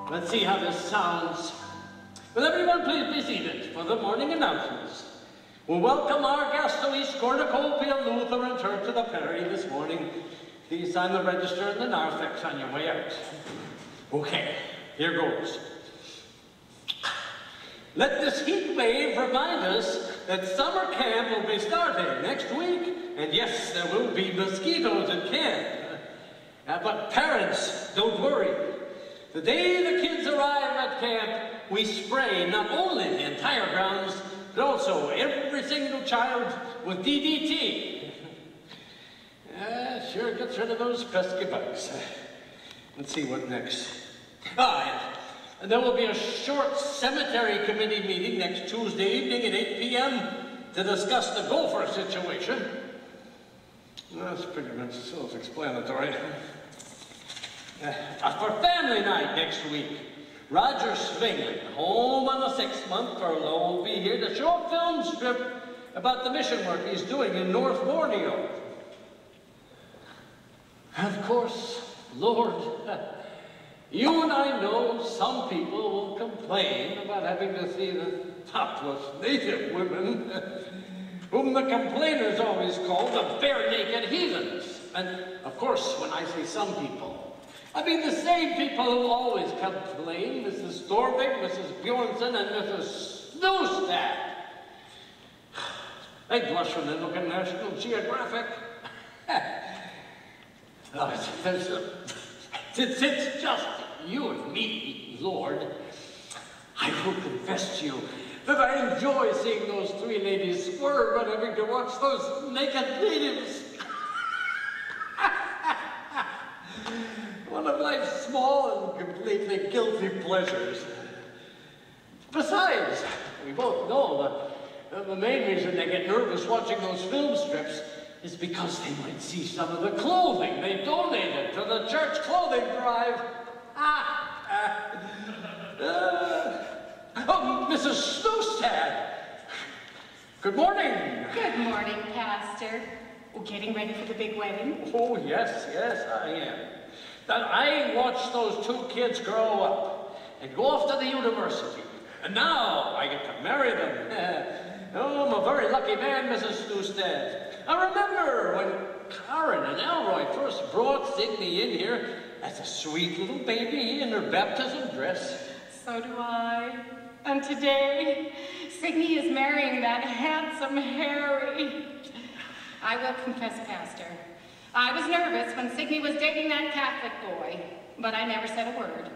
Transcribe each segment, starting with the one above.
Let's see how this sounds. Will everyone please be seated for the morning announcements? We'll welcome our guests to East Cornucopia Lutheran Church of the Perry this morning. Please sign the register and the narthex on your way out. Okay, here goes. Let this heat wave remind us that summer camp will be starting next week. And yes, there will be mosquitoes at camp. But parents, don't worry. The day the kids arrive at camp, we spray not only the entire grounds, but also every single child with DDT. Sure gets rid of those pesky bugs. Let's see what next. And there will be a short cemetery committee meeting next Tuesday evening at 8 p.m. to discuss the gopher situation. That's pretty much self-explanatory. For family night next week, Roger Swingley, home on a 6-month furlough, will be here to show a film strip about the mission work he's doing in North Borneo. And of course, Lord, you and I know some people will complain about having to see the topless native women, whom the complainers always call the bare-naked heathens. And of course, when I say some people, I mean the same people who always complain, Mrs. Storvik, Mrs. Bjornson, and Mrs. Snowstack. I blush when they look at National Geographic. It's just you and me, Lord. I will confess to you that I enjoy seeing those 3 ladies swerve when having to watch those naked natives. One of life's small and completely guilty pleasures. Besides, we both know that the main reason they get nervous watching those film strips is because they might see some of the clothing they donated to the church clothing drive. Oh, Mrs. Snowstad. Good morning. Good morning, Pastor. Getting ready for the big wedding? Oh, yes, I am. I watched those 2 kids grow up and go off to the university. And now I get to marry them. Oh, I'm a very lucky man, Mrs. Snowstad. I remember when Karen and Elroy first brought Signe in here as a sweet little baby in her baptism dress. So do I. And today, Signe is marrying that handsome Harry. I will confess, Pastor, I was nervous when Signe was dating that Catholic boy, but I never said a word.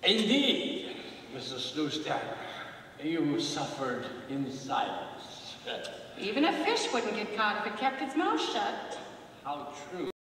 Indeed, Mrs. Snowstad, you suffered in silence. Even a fish wouldn't get caught if it kept its mouth shut. How true.